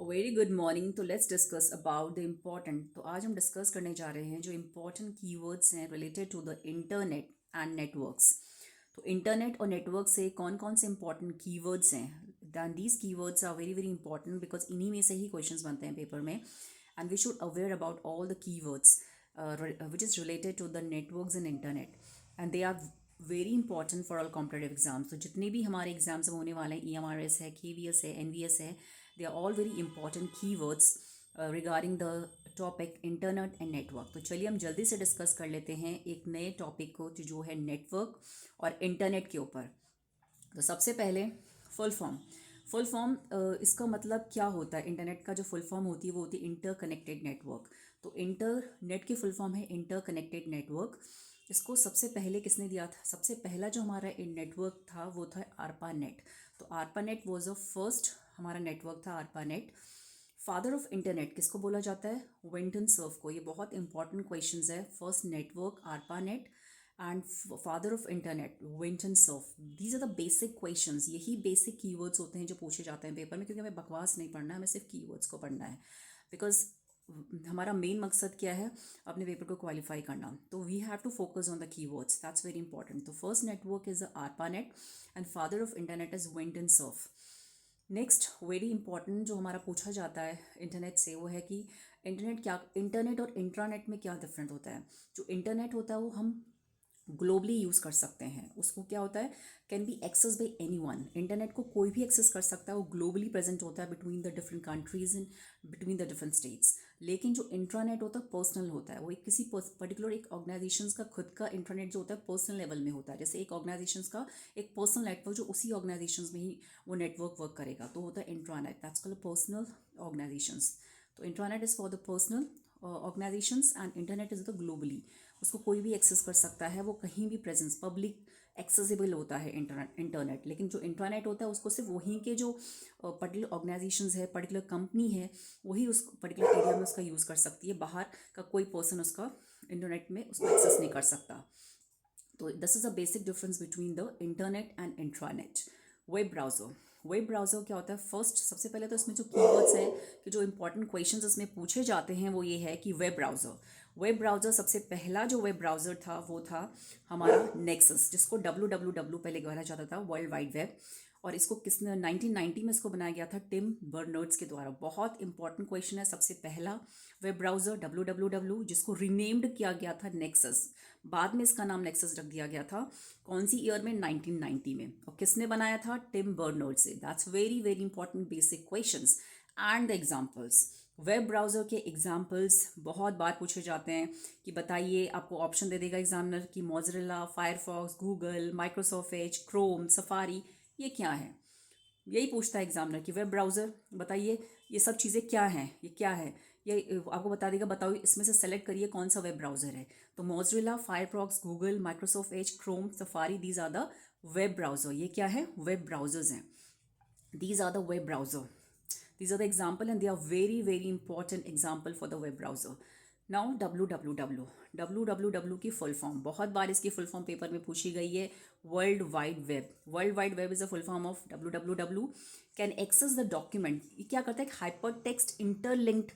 Very good morning. तो let's discuss about the important. तो आज हम डिस्कस करने जा रहे हैं जो इम्पॉर्टेंट कीवर्ड्स हैं related to the internet and networks. तो इंटरनेट और नेटवर्क से कौन कौन से इंपॉर्टेंट कीवर्ड्स हैं, then these keywords are very very important because इन्हीं में से ही क्वेश्चंस बनते हैं पेपर में। And we should aware about all the keywords which is related to the networks and internet, and they are very important for all competitive exams. तो जितने भी हमारे एग्जाम्स होने वाले हैं, EMRS है, KVS है, NVS है, they are all very important keywords regarding the topic internet and network. तो चलिए हम जल्दी से डिस्कस कर लेते हैं एक नए टॉपिक को जो है नेटवर्क और इंटरनेट के ऊपर। तो सबसे पहले फुल फॉर्म इसका मतलब क्या होता है। इंटरनेट का जो फुल फॉर्म होती है वो होती है इंटरकनेक्टेड नेटवर्क। तो इंटरनेट की फुल फॉर्म है इंटरकनेक्टेड नेटवर्क। इसको सबसे पहले किसने दिया था? सबसे पहला जो हमारा नेटवर्क था वो था आरपा नेट। तो ARPANET was a first हमारा नेटवर्क था ARPANET. Father of internet किसको बोला जाता है? विंटन सर्फ को। ये बहुत इंपॉर्टेंट क्वेश्चंस है। First network ARPANET and father of internet Vinton Cerf. These are the basic questions. यही बेसिक कीवर्ड्स होते हैं जो पूछे जाते हैं पेपर में, क्योंकि हमें बकवास नहीं पढ़ना है, हमें सिर्फ कीवर्ड्स को पढ़ना है। बिकॉज हमारा मेन मकसद क्या है? अपने पेपर को क्वालिफाई करना। तो we have to focus on the keywords, that's very important. तो first network is ARPANET and father of internet is Vinton Cerf. Next very important जो हमारा पूछा जाता है इंटरनेट से वो है कि इंटरनेट और इंट्रानेट में क्या डिफरेंट होता है। जो इंटरनेट होता है वो हम ग्लोबली यूज़ कर सकते हैं। उसको क्या होता है? Can be access by anyone. Internet को कोई भी एक्सेस कर सकता है, वो ग्लोबली प्रेजेंट होता है between the different countries in between the different states. लेकिन जो इंट्रानेट होता है पर्सनल होता है, वो एक किसी पर्टिकुलर एक ऑर्गेनाइजेशन का खुद का इंट्रानेट जो होता है पर्सनल लेवल में होता है। जैसे एक ऑर्गेनाइजेशन का एक पर्सनल नेटवर्क जो उसी ऑर्गेनाइजेशन में ही वो नेटवर्क वर्क करेगा, तो होता है intranet. That's called personal organisations. तो intranet is for the personal organisations and internet is the globally. उसको कोई भी एक्सेस कर सकता है, वो कहीं भी प्रेजेंस पब्लिक एक्सेसिबल होता है इंटरनेट। लेकिन जो इंटरनेट होता है उसको सिर्फ वहीं के जो पर्टिकुलर ऑर्गेनाइजेशंस है, पर्टिकुलर कंपनी है, वही उस पर्टिकुलर एरिया में उसका यूज़ कर सकती है। बाहर का कोई पर्सन उसका इंटरनेट में उसको एक्सेस नहीं कर सकता। तो this is a basic difference between the internet and intranet. Web browser क्या होता है? फर्स्ट सबसे पहले तो इसमें जो कीवर्ड्स हैं कि जो इंपॉर्टेंट क्वेश्चंस इसमें पूछे जाते हैं वो ये है कि वेब ब्राउज़र सबसे पहला जो वेब ब्राउज़र था वो था हमारा नेक्सस, जिसको WWW पहले कहा जाता था, वर्ल्ड वाइड वेब। और इसको किसने 1990 में इसको बनाया गया था? टिम बर्नर्ड्स के द्वारा। बहुत इंपॉर्टेंट क्वेश्चन है। सबसे पहला वेब ब्राउज़र WWW, जिसको रीनेम्ड किया गया था नेक्सस। बाद में इसका नाम नेक्सस रख दिया गया था। कौन सी ईयर में? 1990 में। और किसने बनाया था? टिम बर्नर्ड से। That's very very important basic questions. And the examples, web browser के एग्जांपल्स बहुत बार पूछे जाते हैं कि बताइए। आपको ऑप्शन दे देगा एग्जामिनर कि mozzarella, Firefox, Google, Microsoft Edge, Chrome, safari, ये क्या है? यही पूछता है एग्जामिनर कि वेब ब्राउज़र बताइए, ये सब चीज़ें क्या हैं, ये क्या है। ये आपको बता देगा, बताओ इसमें से सेलेक्ट करिए कौन सा वेब ब्राउज़र है। तो Mozilla, Firefox, Google, Microsoft Edge, Chrome, Safari, these are the web browser. ये क्या है? वेब ब्राउज़र्स हैं। These are the web browser. These are the example and they are very very important example for the web browser. Now www, www की full form बहुत बार इसकी full form paper में पूछी गई है। World wide web. World wide web is a full form of www can access the document. ये क्या करता है? हाइपर टेक्स्ट इंटरलिंक्ड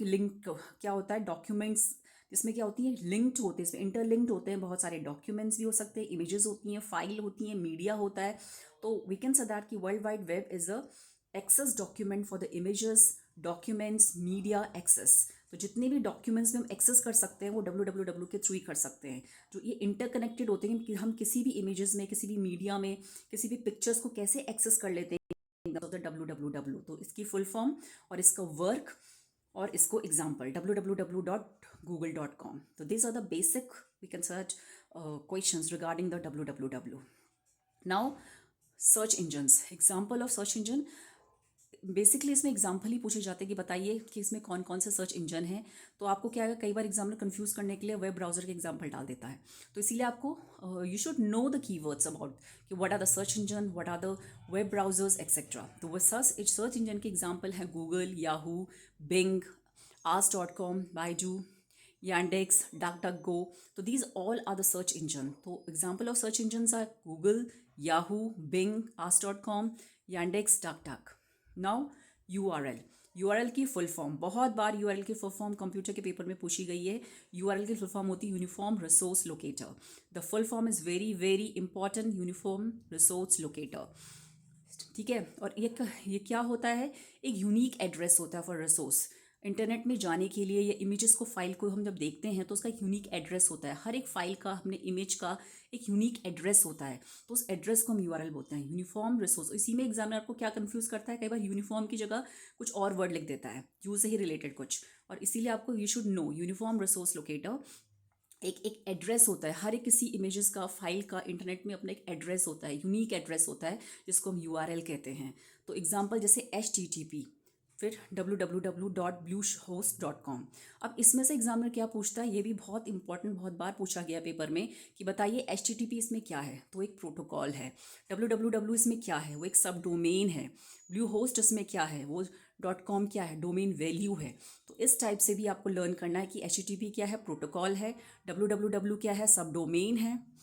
लिंक क्या होता है? डॉक्यूमेंट्स जिसमें क्या होती है? लिंक्ड होते हैं, इसमें इंटरलिंक्ड होते हैं। बहुत सारे डॉक्यूमेंट्स भी हो सकते हैं, इमेजेस होती हैं, फाइल होती हैं, मीडिया होता है। तो वी कैन से दैट कि world wide web is a access document for the images, documents, media access. तो जितने भी डॉक्यूमेंट्स में हम एक्सेस कर सकते हैं वो WWW के थ्रू ही कर सकते हैं। जो ये इंटरकनेक्टेड होते हैं कि हम किसी भी इमेजेस में, किसी भी मीडिया में, किसी भी पिक्चर्स को कैसे एक्सेस कर लेते हैं, WWW। तो इसकी फुल फॉर्म और इसका वर्क और इसको एग्जाम्पल www.google.com। तो this are the basic we can search questions regarding the WWW। Now search engines, example of search engine. Basically इसमें एग्जाम्पल ही पूछे जाते हैं कि बताइए कि इसमें कौन कौन से सर्च इंजन हैं। तो आपको क्या है, कई बार एग्जामिनर कंफ्यूज करने के लिए वेब ब्राउजर के एग्जाम्पल डाल देता है। तो इसीलिए आपको you should know the keywords about कि what are the search engine, what are the web browsers etcetera. तो वो सर्च इंजन के एग्जाम्पल है Google, Yahoo, Bing, ask.com, Baidu, Yandex, DuckDuckGo. So these all are the search engine. So example of search engines are Google, Yahoo, Bing, Ask.com, Yandex, DuckDuck. Now URL, URL की full form, बहुत बार URL की full form computer के paper में पूछी गई है। URL की full form होती है uniform resource locator. The full form is very very important, uniform resource locator. ठीक है, और ये क्या होता है, एक यूनिक एड्रेस होता है फॉर रिसोर्स। इंटरनेट में जाने के लिए या इमेजेस को, फाइल को हम जब देखते हैं तो उसका एक यूनिक एड्रेस होता है। हर एक फाइल का, हमने इमेज का एक यूनिक एड्रेस होता है, तो उस एड्रेस को हम यूआरएल बोलते हैं, यूनिफॉर्म रिसोर्स। इसी में एग्जामिनर आपको क्या कंफ्यूज करता है, कई बार यूनिफॉर्म की जगह कुछ और वर्ड लिख देता है, यूज से ही रिलेटेड कुछ, और इसीलिए आपको you should no uniform resource locator एक एड्रेस होता है। हर एक किसी इमेजेस का, फाइल का इंटरनेट में अपना एक एड्रेस होता है, यूनिक एड्रेस होता है, जिसको हम यूआरएल कहते हैं। तो एग्जांपल जैसे HTTP, फिर www.bluehost.com। अब इसमें से एग्जामिनर क्या पूछता है, ये भी बहुत इंपॉर्टेंट, बहुत बार पूछा गया पेपर में, कि बताइए HTTP इसमें क्या है, तो एक प्रोटोकॉल है। www इसमें क्या है, वो एक सब डोमेन है। ब्लू होस्ट इसमें क्या है, वो .com क्या है, डोमेन वैल्यू है। तो इस टाइप से भी आपको लर्न करना है कि HTTP क्या है, प्रोटोकॉल है, www क्या है, सब डोमेन है,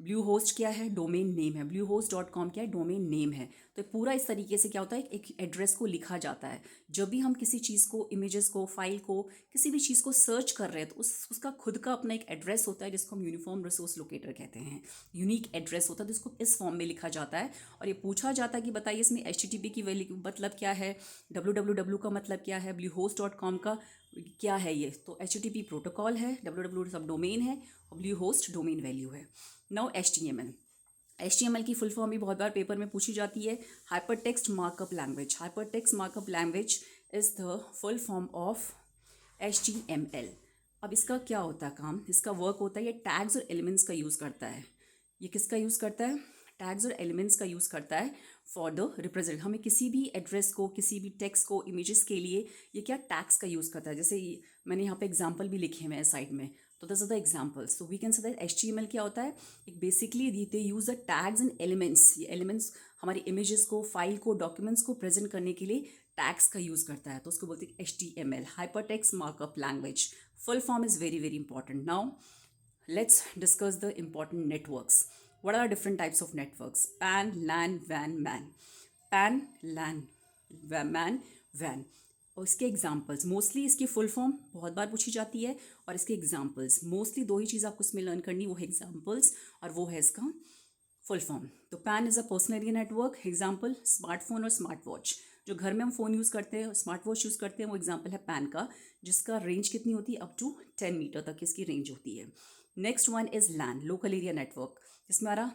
ब्लू होस्ट क्या है, डोमेन नेम है, ब्लू होस्ट .com क्या है, डोमेन नेम है। तो पूरा इस तरीके से क्या होता है, एक एड्रेस को लिखा जाता है। जब भी हम किसी चीज़ को, इमेजेस को, फाइल को, किसी भी चीज़ को सर्च कर रहे हैं, तो उसका खुद का अपना एक एड्रेस होता है, जिसको हम यूनिफॉर्म रिसोर्स लोकेटर कहते हैं। यूनिक एड्रेस होता है, जिसको इस फॉर्म में लिखा जाता है। और ये पूछा जाता है कि बताइए इसमें HTTP की वैल्यू मतलब क्या है, www का मतलब क्या है, ब्लू होस्ट .com का क्या है। ये तो HTTP प्रोटोकॉल है, www सब डोमेन है, और ब्लू होस्ट डोमेन वैल्यू है। नाउ HTML की फुल फॉर्म भी बहुत बार पेपर में पूछी जाती है, hyper text markup language. Hyper text markup language is the full form of HTML। अब इसका क्या होता है काम, इसका वर्क होता है, ये टैग्स और एलिमेंट्स का यूज़ करता है। ये किसका यूज़ करता है, टैग्स और एलिमेंट्स का यूज़ करता है फॉर द रिप्रेजेंट। हमें किसी भी एड्रेस को, किसी भी टेक्स्ट को, इमेजेस के लिए ये क्या टैग्स का यूज़ करता है। जैसे मैंने यहाँ पे एग्जाम्पल भी लिखे हैं साइड में, तो दिस आर द एग्जाम्पल्स। तो we can say that HTML क्या होता है, एक basically they use the tags and elements. ये एलिमेंट्स हमारी इमेजेस को, फाइल को, डॉक्यूमेंट्स को प्रेजेंट करने के लिए टैग्स का यूज़ करता है, तो उसको बोलते हैं HTML, hyper text markup language. Full form is very very important. Now let's discuss the important networks. What are different types of networks? PAN, LAN, WAN, MAN. PAN, LAN, MAN, WAN. और इसके examples, mostly इसकी full form बहुत बार पूछी जाती है, और इसके examples mostly दो ही चीज़ आपको इसमें लर्न करनी, वो है एग्जाम्पल्स और वो है इसका फुल फॉर्म। तो pan is a personal area network. Example smartphone और स्मार्ट वॉच। जो घर में हम फ़ोन यूज़ करते हैं, स्मार्ट वॉच यूज़ करते हैं, वो एग्जाम्पल है पैन का, जिसका रेंज कितनी होती है, अप टू 10 मीटर तक इसकी रेंज होती है। Next one is LAN, local area network, जिसमें हमारा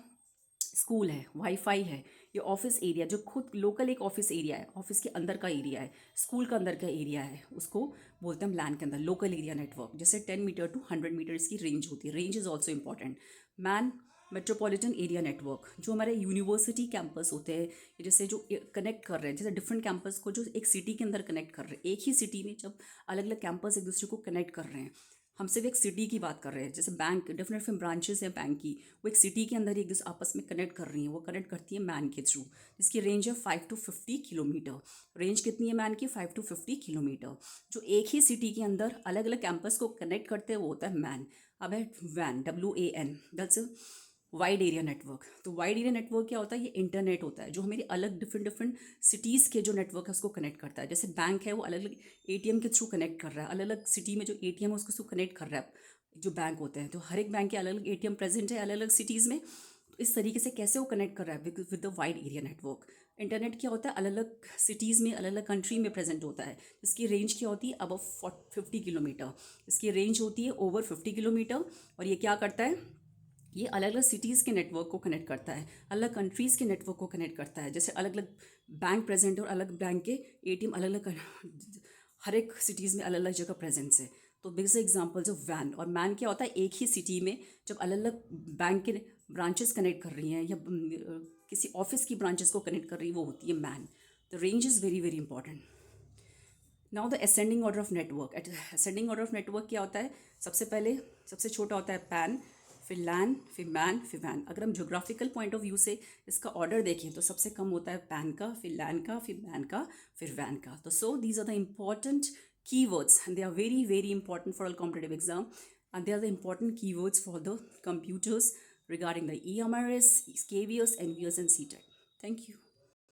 स्कूल है, वाईफाई है, ये ऑफिस एरिया, जो खुद लोकल एक ऑफिस एरिया है, ऑफिस के अंदर का एरिया है, स्कूल का अंदर का एरिया है, उसको बोलते हैं हम लैन के अंदर लोकल एरिया नेटवर्क। जैसे 10 मीटर टू 100 मीटर इसकी रेंज होती है। Range is also important. Man, metropolitan area network, जो हमारे यूनिवर्सिटी कैंपस होते हैं, जैसे जो कनेक्ट कर रहे हैं, जैसे डिफरेंट कैंपस को जो एक सिटी के अंदर कनेक्ट कर रहे हैं, एक ही सिटी में जब अलग अलग कैंपस एक दूसरे को कनेक्ट कर रहे हैं, हम सिर्फ एक सिटी की बात कर रहे हैं, जैसे बैंक, डिफरेंट डिफरेंट ब्रांचेस हैं बैंक की, वो एक सिटी के अंदर एक दूसरे आपस में कनेक्ट कर रही हैं, वो कनेक्ट करती है मैन के थ्रू, जिसकी रेंज है 5 टू 50 किलोमीटर। रेंज कितनी है मैन की, 5 टू 50 किलोमीटर। जो एक ही सिटी के अंदर अलग अलग कैंपस को कनेक्ट करते हैं, वो होता है मैन। अब है वैन, WAN, that's wide area network. तो वाइड एरिया नेटवर्क क्या होता है, ये इंटरनेट होता है, जो हमारी अलग डिफरेंट डिफरेंट सिटीज़ के जो नेटवर्क है उसको कनेक्ट करता है। जैसे बैंक है, वो अलग अलग ATM के थ्रू कनेक्ट कर रहा है, अलग अलग सिटी में जो ATM है उसको थ्रू कनेक्ट कर रहा है। जो बैंक होते हैं, तो हर एक बैंक के अलग अलग ATM प्रेजेंट है अलग अलग सिटीज़ में। तो इस तरीके से कैसे वो कनेक्ट कर रहा है with the wide area network. Internet क्या होता है, अलग अलग सिटीज़ में, अलग अलग कंट्री में प्रेजेंट होता है। इसकी रेंज क्या होती है, अबव 50 किलोमीटर। इसकी रेंज होती है ओवर 50 किलोमीटर। और ये क्या करता है, ये अलग अलग सिटीज़ के नेटवर्क को कनेक्ट करता है, अलग कंट्रीज़ के नेटवर्क को कनेक्ट करता है। जैसे अलग अलग बैंक प्रेजेंट है और अलग बैंक के ATM अलग अलग हर एक सिटीज़ में अलग अलग जगह प्रेजेंस है। तो बिग एग्जांपल्स ऑफ वैन। और मैन क्या होता है, एक ही सिटी में जब अलग अलग बैंक के ब्रांचेस कनेक्ट कर रही हैं, या किसी ऑफिस की ब्रांचेस को कनेक्ट कर रही है, वो होती है man. The range is very very important. Now the ascending order of network. Ascending order of network क्या होता है, सबसे पहले सबसे छोटा होता है पैन, फिर लैन, फिर मैन, फिर वैन। अगर हम जोग्राफिकल पॉइंट ऑफ व्यू से इसका ऑर्डर देखें, तो सबसे कम होता है पैन का, फिर लैन का, फिर मैन का, फिर वैन का। तो so these are the important keywords, and they are very very important for a competitive exam, and they are the important keywords for the computers regarding the EMRS, KVS, NVS, and CTEC. Thank you.